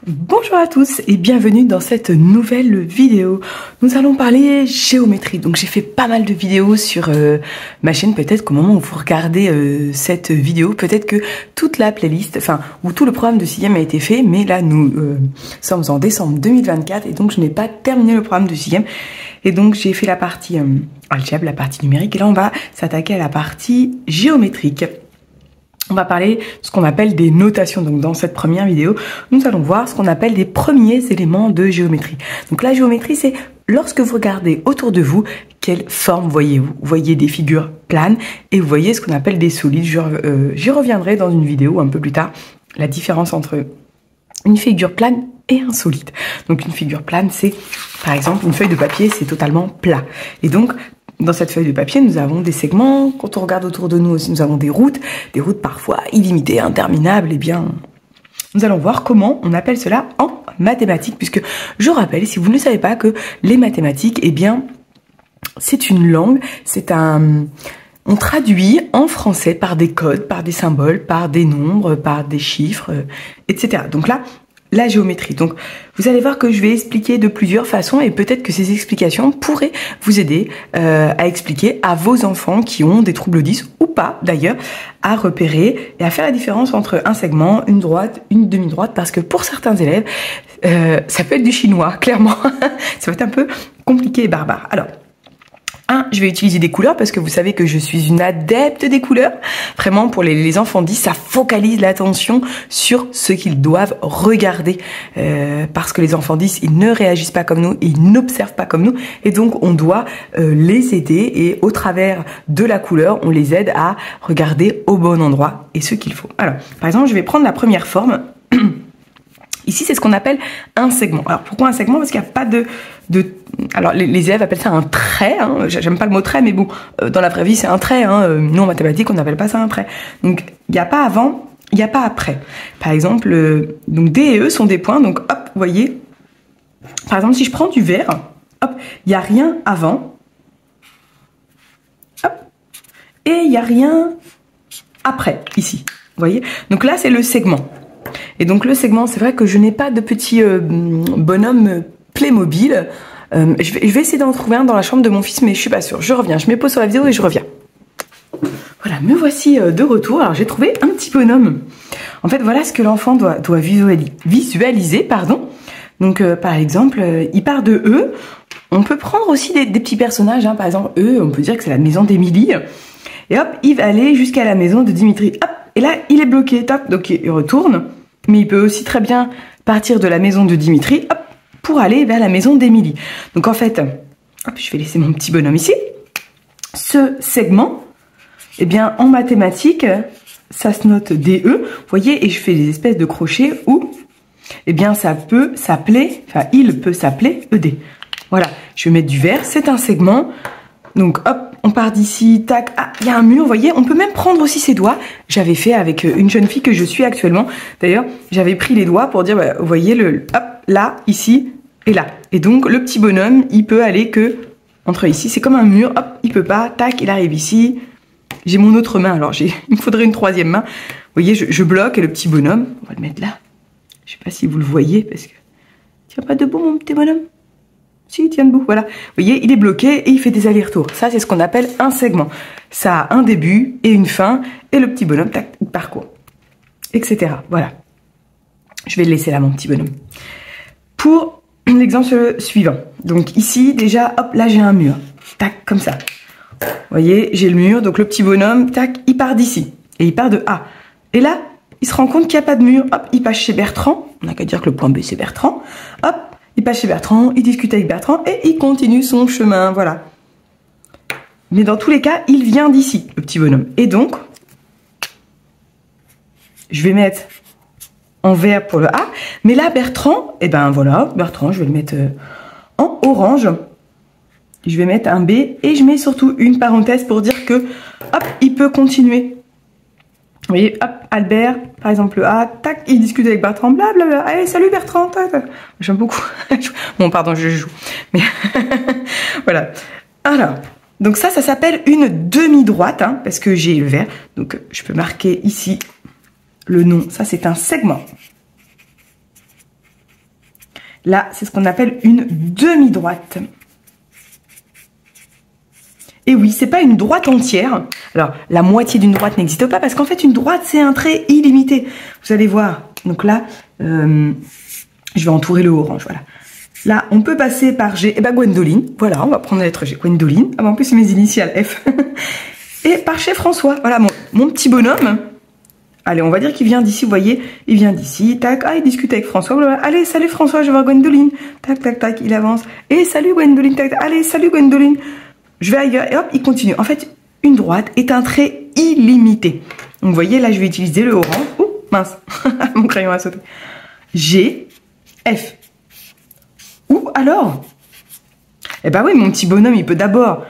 Bonjour à tous et bienvenue dans cette nouvelle vidéo. Nous allons parler géométrie. Donc j'ai fait pas mal de vidéos sur ma chaîne. Peut-être qu'au moment où vous regardez cette vidéo, peut-être que toute la playlist, où tout le programme de 6e a été fait. Mais là nous sommes en décembre 2024 et donc je n'ai pas terminé le programme de 6e. Et donc j'ai fait la partie algèbre, la partie numérique. Et là on va s'attaquer à la partie géométrique. On va parler de ce qu'on appelle des notations. Donc dans cette première vidéo, nous allons voir ce qu'on appelle les premiers éléments de géométrie. Donc la géométrie, c'est lorsque vous regardez autour de vous, quelle forme voyez-vous? Vous voyez des figures planes et vous voyez ce qu'on appelle des solides. J'y reviendrai dans une vidéo un peu plus tard, la différence entre une figure plane et un solide. Donc une figure plane, c'est par exemple une feuille de papier, c'est totalement plat. Et donc dans cette feuille de papier, nous avons des segments. Quand on regarde autour de nous aussi, nous avons des routes parfois illimitées, interminables. Eh bien, nous allons voir comment on appelle cela en mathématiques, puisque je rappelle, si vous ne savez pas, que les mathématiques, eh bien, c'est une langue, on traduit en français par des codes, par des symboles, par des nombres, par des chiffres, etc. Donc là, la géométrie. Donc, vous allez voir que je vais expliquer de plusieurs façons et peut-être que ces explications pourraient vous aider à expliquer à vos enfants qui ont des troubles 10 ou pas d'ailleurs, à repérer et à faire la différence entre un segment, une droite, une demi-droite, parce que pour certains élèves, ça peut être du chinois, clairement. Ça va être un peu compliqué et barbare. Alors, je vais utiliser des couleurs parce que vous savez que je suis une adepte des couleurs. Vraiment, pour les enfants 10, ça focalise l'attention sur ce qu'ils doivent regarder. Parce que les enfants 10, ils ne réagissent pas comme nous, ils n'observent pas comme nous. Et donc, on doit les aider et au travers de la couleur, on les aide à regarder au bon endroit et ce qu'il faut. Alors, par exemple, je vais prendre la première forme. Ici, c'est ce qu'on appelle un segment. Alors, pourquoi un segment? Parce qu'il n'y a pas alors, les élèves appellent ça un trait. J'aime pas le mot trait, mais bon, dans la vraie vie, c'est un trait. Nous, en mathématiques, on n'appelle pas ça un trait. Donc, il n'y a pas avant, il n'y a pas après. Par exemple, donc D et E sont des points. Donc, hop, vous voyez. Par exemple, si je prends du vert, hop, il n'y a rien avant. Hop. Et il n'y a rien après, ici. Vous voyez? Donc là, c'est le segment. Et donc le segment, c'est vrai que je n'ai pas de petit bonhomme Playmobil. Je vais essayer d'en trouver un dans la chambre de mon fils, mais je suis pas sûre. Je reviens, je mets pause sur la vidéo et je reviens. Voilà, me voici de retour. Alors j'ai trouvé un petit bonhomme. En fait, voilà ce que l'enfant doit visualiser, pardon. Donc par exemple, il part de E. On peut prendre aussi des petits personnages. Par exemple, E, on peut dire que c'est la maison d'Émilie. Et hop, il va aller jusqu'à la maison de Dimitri. Hop, et là, il est bloqué. Top, donc il retourne. Mais il peut aussi très bien partir de la maison de Dimitri, hop, pour aller vers la maison d'Émilie. Donc en fait, hop, je vais laisser mon petit bonhomme ici. Ce segment, eh bien en mathématiques, ça se note DE. Vous voyez, et je fais des espèces de crochets où, eh bien ça peut s'appeler, il peut s'appeler ED. Voilà, je vais mettre du vert, c'est un segment. Donc hop, on part d'ici, tac, il y a un mur, vous voyez, on peut même prendre aussi ses doigts. J'avais fait avec une jeune fille que je suis actuellement. D'ailleurs, j'avais pris les doigts pour dire, vous voyez, hop, là, ici et là. Et donc, le petit bonhomme, il peut aller que entre ici, c'est comme un mur, hop, il peut pas, tac, il arrive ici. J'ai mon autre main, alors il me faudrait une troisième main. Vous voyez, je bloque et le petit bonhomme, on va le mettre là. Je sais pas si vous le voyez, parce que... Tiens pas debout, mon petit bonhomme. Si, il tient debout, voilà. Vous voyez, il est bloqué et il fait des allers-retours. Ça, c'est ce qu'on appelle un segment. Ça a un début et une fin, et le petit bonhomme, tac, il parcourt, etc. Voilà. Je vais le laisser là, mon petit bonhomme. Pour l'exemple suivant. Donc ici, déjà, hop, là, j'ai un mur. Tac, comme ça. Vous voyez, j'ai le mur, donc le petit bonhomme, tac, il part d'ici. Et il part de A. Et là, il se rend compte qu'il n'y a pas de mur. Hop, il passe chez Bertrand. On n'a qu'à dire que le point B, c'est Bertrand. Hop. Il passe chez Bertrand, il discute avec Bertrand et il continue son chemin, voilà. Mais dans tous les cas, il vient d'ici, le petit bonhomme. Et donc, je vais mettre en vert pour le A. Mais là, Bertrand, eh ben voilà, Bertrand, je vais le mettre en orange. Je vais mettre un B et je mets surtout une parenthèse pour dire que, hop, il peut continuer. Vous voyez, hop, Albert, par exemple, le A, tac, il discute avec Bertrand, blablabla. Allez, salut Bertrand, tac. J'aime beaucoup. Bon, pardon, je joue. Mais voilà. Alors, donc ça s'appelle une demi-droite, parce que j'ai le vert. Donc, je peux marquer ici le nom. Ça, c'est un segment. Là, c'est ce qu'on appelle une demi-droite. Et oui, c'est pas une droite entière. Alors, la moitié d'une droite n'existe pas parce qu'en fait, une droite, c'est un trait illimité. Vous allez voir. Donc là, je vais entourer le orange, voilà. Là, on peut passer par G. Eh ben, Gwendoline. Voilà, on va prendre la lettre G. Gwendoline. Ah ben, en plus, c'est mes initiales, F. Et par chez François. Voilà, mon petit bonhomme. Allez, on va dire qu'il vient d'ici, vous voyez. Il vient d'ici. Tac. Ah, il discute avec François. Voilà. Allez, salut François, je vais voir Gwendoline. Tac, tac, tac. Il avance. Et salut Gwendoline. Tac, tac. Allez, salut Gwendoline. Je vais ailleurs. Et hop, il continue. En fait, une droite est un trait illimité. Donc, vous voyez, là, je vais utiliser le orange. Ouh, mince. Mon crayon a sauté. G, F. Ou alors, eh ben oui, mon petit bonhomme, il peut d'abord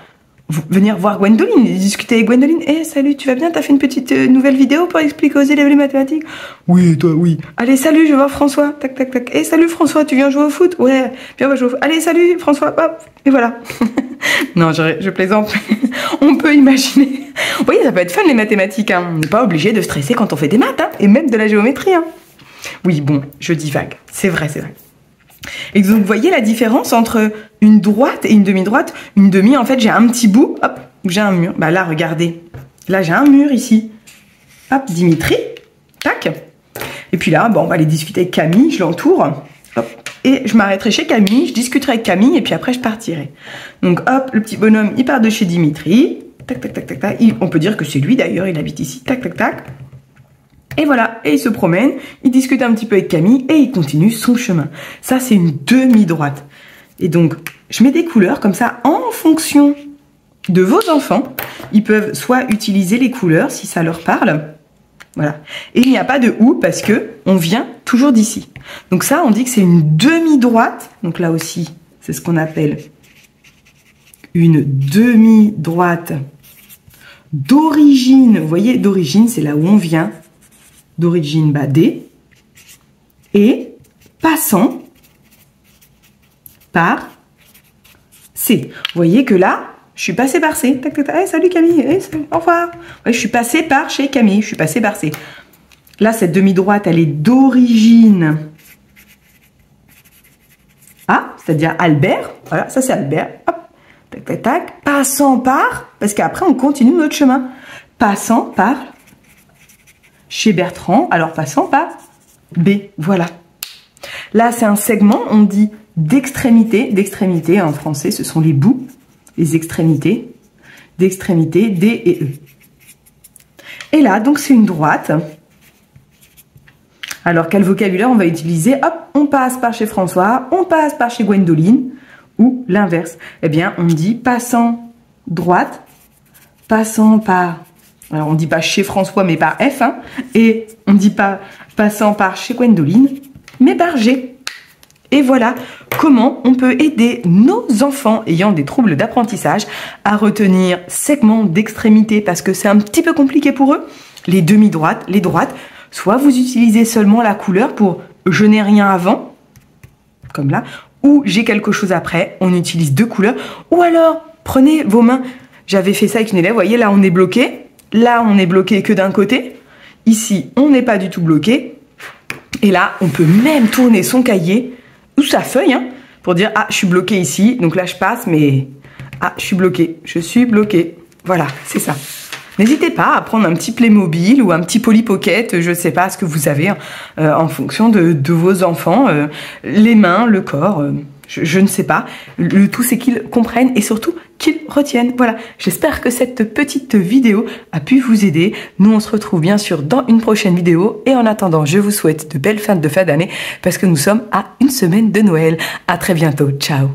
venir voir Gwendoline, discuter avec Gwendoline. Eh, salut, tu vas bien? T'as fait une petite nouvelle vidéo pour expliquer aux élèves les mathématiques? Oui, toi, oui. Allez, salut, je vais voir François. Tac, tac, tac. Eh, salut François, tu viens jouer au foot? Ouais, viens, on va jouer au foot. Allez, salut François, hop, et voilà. Non, je plaisante. On peut imaginer. Vous voyez, ça peut être fun les mathématiques. Hein. On n'est pas obligé de stresser quand on fait des maths, hein, et même de la géométrie. Hein. Oui, bon, je divague. C'est vrai, c'est vrai. Et donc, vous voyez la différence entre une droite et une demi-droite. Une demi, en fait, j'ai un petit bout, hop, où j'ai un mur. Bah là, regardez. Là, j'ai un mur ici. Hop, Dimitri. Tac. Et puis là, bon, on va aller discuter avec Camille. Je l'entoure. Hop. Et je m'arrêterai chez Camille. Je discuterai avec Camille. Et puis après, je partirai. Donc, hop, le petit bonhomme, il part de chez Dimitri. Tac, tac, tac, tac, tac. On peut dire que c'est lui, d'ailleurs. Il habite ici. Tac, tac, tac. Et voilà, et il se promène, il discute un petit peu avec Camille et il continue son chemin. Ça, c'est une demi-droite. Et donc, je mets des couleurs comme ça en fonction de vos enfants. Ils peuvent soit utiliser les couleurs si ça leur parle. Voilà. Et il n'y a pas de ou parce que on vient toujours d'ici. Donc ça, on dit que c'est une demi-droite. Donc là aussi, c'est ce qu'on appelle une demi-droite d'origine. Vous voyez, d'origine, c'est là où on vient. D'origine D, et passant par C. Vous voyez que là, je suis passée par C. Tac, tac, tac. Hey, salut Camille, hey, salut, au revoir. Ouais, je suis passée par chez Camille, je suis passée par C. Là, cette demi-droite, elle est d'origine A, c'est-à-dire Albert. Voilà, ça c'est Albert. Hop, tac, tac, tac. Passant par, parce qu'après, on continue notre chemin. Passant par chez Bertrand, alors passant par B, voilà. Là, c'est un segment, on dit d'extrémité. D'extrémité, en français, ce sont les bouts, les extrémités. D'extrémité, D et E. Et là, donc, c'est une droite. Alors, quel vocabulaire on va utiliser? Hop, on passe par chez François, on passe par chez Gwendoline, ou l'inverse. Eh bien, on dit passant droite, passant par... Alors, on ne dit pas chez François, mais par F. Hein, et on ne dit pas passant par chez Gwendoline, mais par G. Et voilà comment on peut aider nos enfants ayant des troubles d'apprentissage à retenir segments d'extrémité parce que c'est un petit peu compliqué pour eux. Les demi-droites, les droites, soit vous utilisez seulement la couleur pour je n'ai rien avant, comme là, ou j'ai quelque chose après, on utilise deux couleurs. Ou alors, prenez vos mains. J'avais fait ça avec une élève, vous voyez, là on est bloqué. Là, on est bloqué que d'un côté. Ici, on n'est pas du tout bloqué. Et là, on peut même tourner son cahier ou sa feuille hein, pour dire « Ah, je suis bloqué ici. Donc là, je passe, mais... Ah, je suis bloqué. Je suis bloqué. » Voilà, c'est ça. N'hésitez pas à prendre un petit Playmobil ou un petit Polly Pocket, je ne sais pas ce que vous avez, en fonction de vos enfants. Les mains, le corps... Je ne sais pas. Le tout, c'est qu'ils comprennent et surtout qu'ils retiennent. Voilà. J'espère que cette petite vidéo a pu vous aider. Nous, on se retrouve bien sûr dans une prochaine vidéo. Et en attendant, je vous souhaite de belles fêtes de fin d'année parce que nous sommes à une semaine de Noël. À très bientôt. Ciao.